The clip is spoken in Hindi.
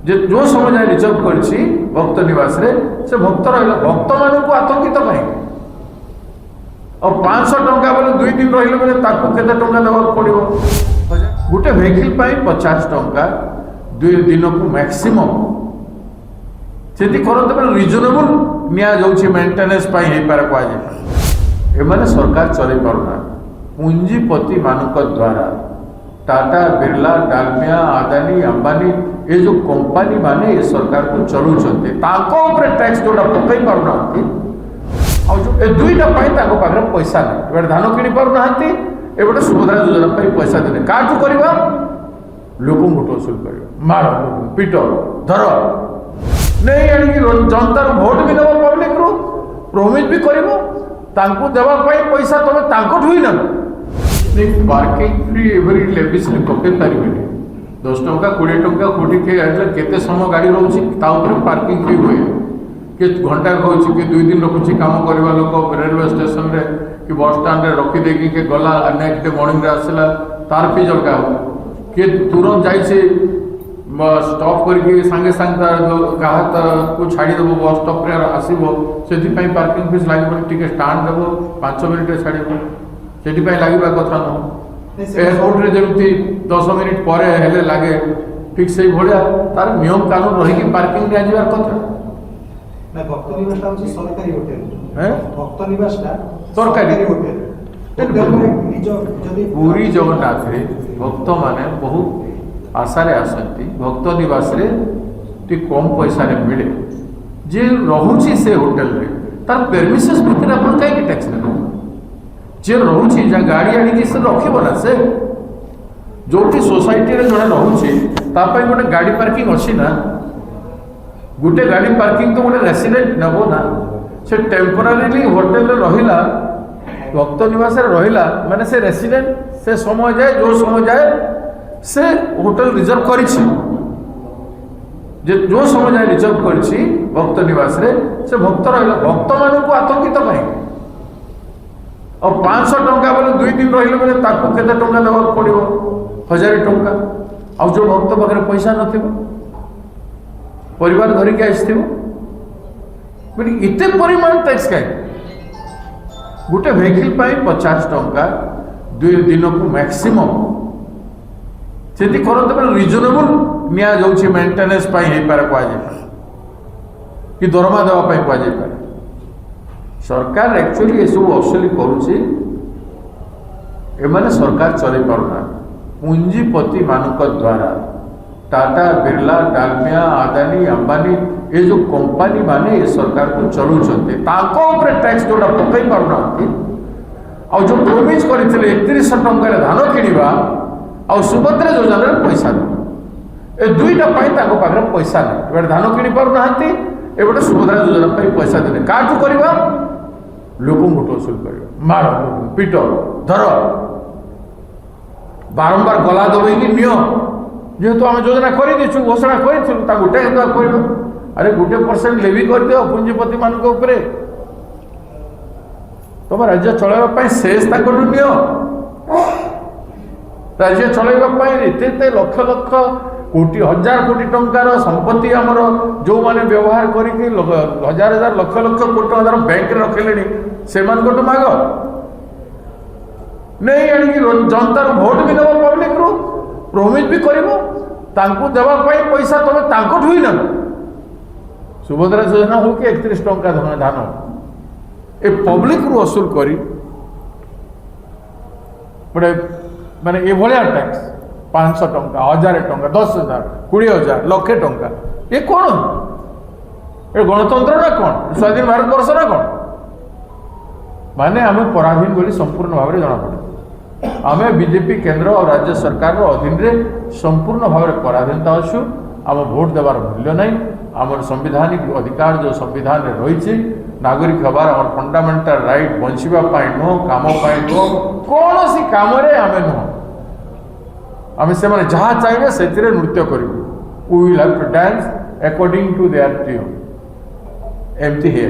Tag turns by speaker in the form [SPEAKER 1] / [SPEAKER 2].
[SPEAKER 1] যে সময় যাই রিজর্ভ করছি ভক্ত নিবাসে সে ভক্ত রহিলা ভক্ত মানুষ আতঙ্কিত কাହିଁ আর 500 টঙ্কা বলে 2 দিন রহিলে বলে তাকে কেতে টঙ্কা দেওয়া পড়িব গোটে ভেহিকল পাই 50 টঙ্কা 2 দিনকু ম্যাক্সিমম সেটি করতে বলে রিজনেবল নিয়া যাଉଛି মেন্টেনেন্স পাই হেই পারে কোয়া যায় এমানে সরকার চলাই পারুনা পুঞ্জিপতি মানক দ্বারা टाटा बिरला डालमिया आदानी अंबानी ये जो कंपनी माने ये सरकार को चलाउछन्ते ताको ऊपर टैक्स जोड़ा पकई पारुनांती आ जो ए दुईटा पाई ताको पाखरे पैसा नै एबे धान किनि पारुनांती एबे सुभद्रा योजना पाई पैसा देने काटू करबा लोकन भोट वसूल करबा मार पिट धर नहीं आनी जनता भोट भी देबो पब्लिक रो प्रॉमिस भी करबो तांको देबा पाई पैसा तमे तांको ठुई न पार्किंग फ्री एवरी लेविस पकई पारे 10 टंका 20 टंका कोटी के केते समय गाड़ी रोचे पार्किंग फ्री हुए कि घंटा रोचे कि 2 दिन रखुची काम करवा लोक रेलवे स्टेशन रे कि बस स्टैंड रे रखी देकी के गला नेक्स्ट डे मॉर्निंग रे आसला तार फी जलका कि तुरंत जाई से स्टॉप करके संगे संग ग्राहक को छाड़ी देव बस स्टॉप रे आसीबो सेति पई पार्किंग फीस लागबो टिके स्टैंड देबो 5 मिनिट रे छाड़ीबो सेठी पई लागिबा कथा न एयरपोर्ट रे जेमती 10 मिनिट पर हेले लागे ठीक से भलिया तार नियम कानून रही कि पार्किंग रे आजिबार कथा
[SPEAKER 2] ना भक्त निवासटा होची सरकारी होटल
[SPEAKER 1] हैं
[SPEAKER 2] भक्त निवासटा
[SPEAKER 1] सरकारी
[SPEAKER 2] होटल
[SPEAKER 1] पूरी जगन्नाथ रे भक्त माने बहुत आशा रे आसंती भक्त निवास रे टी कम पैसा रे मिले जे रहूची से होटल रे तार परमिशंस भितर अपन काई के टैक्स न जे रहूची जा गाड़ी आनी कि से रखिबो ना से जोटी सोसाइटी रे जने रहूची ता पई गोटे गाड़ी पार्किंग अछि ना गोटे गाड़ी पार्किंग तो गोटे रेसिडेंट नबो ना से टेम्पोरारीली होटल रे रहिला भक्त निवास रे रहिला माने से रेसिडेंट से समय जाए जो समय जाए से होटल रिजर्व करिछि जो समय जाए रिजर्व करिछि भक्त निवास रे से भक्त रहिला भक्त मानक आतंकित काहे और 500 टंका बोले 2 दिन रहिले बोले ताको केते टंका देवा पड़िबो 1000 टंका आ जो भक्त पाखरे पैसा नथिबो परिवार धरि के आइथिबो बट इते परिमाण टैक्स काहे गोटे वेहिकल पाई 50 टंका 2 दिनकु मैक्सिमम सेति करते बले रिजनेबल निया जाଉଛି मेंटेनेंस पाई हे पारे कोआ जाय कि दरमा देवा पाई कोआ जाय पारे सरकार एक्चुअली ये सब असली करुचे एमाने सरकार चलाई पारुना पुंजीपति मानक द्वारा टाटा बिरला डालमिया आदानी अंबानी ये जो कंपनी माने ये सरकार को चलाउछन्ते ताको ऊपर टैक्स जोड़ा पकई पारुनांती आ जो प्रॉमिस करथिले 3100 टंका रे धान किनिबा आ सुभद्रा योजना रे पैसा दे ए दुईटा पाई ताको पाखरे पैसा नै एबे धान किनि पारुनांती एबे सुभद्रा योजना पाई पैसा देने काटू करबा लोकन भोट वसूल करबा मार पिट धर बारंबार गला दबे कि नियो जेहेतु आम योजना कर घोषणा कर गोटे कर अरे 1% लेवी कर दियो पुंजीपति मानक ऊपर तुम राज्य चलैबा शेष ताकठू नियो राज्य चलैबा एते लक्ष लक्ष कोटी हजार कोटी टंकार संपत्ति आमर जो माने व्यवहार करके हजार हजार लक्ष लक्ष कोटी हजार बैंक रखिले से माग नहीं आनी जनता भोट भी देव पब्लिक रो प्रॉमिस भी करबो तांको देबा पाई पैसा तमे तांको ठुई न सुभद्रा योजना हो कि 31 टंका धान ए पब्लिक रो वसूल करी बड़े माने ए भलिया टैक्स 500 टंका 1000 टंका 10,000 20,000 लक्षे टंका ये कौन ये गणतंत्र ना कौन स्वाधीन भारत वर्ष ना कौन माने आम पराधीन बोली संपूर्ण भाव में जना पड़े आम बीजेपी केंद्र और राज्य सरकार अधीन रे संपूर्ण भाव में पराधीनता अच्छु आम भोट देवार मूल्य नहीं आम संविधानिक अधिकार जो संविधान में रही नागरिक हबार आम फंडामेंटल राइट बंचापी नुह कम नुह कौन सी कम आम नुह आम से जहाँ चाहिए से नृत्य करूँ we will have to dance according to their tune एमती है।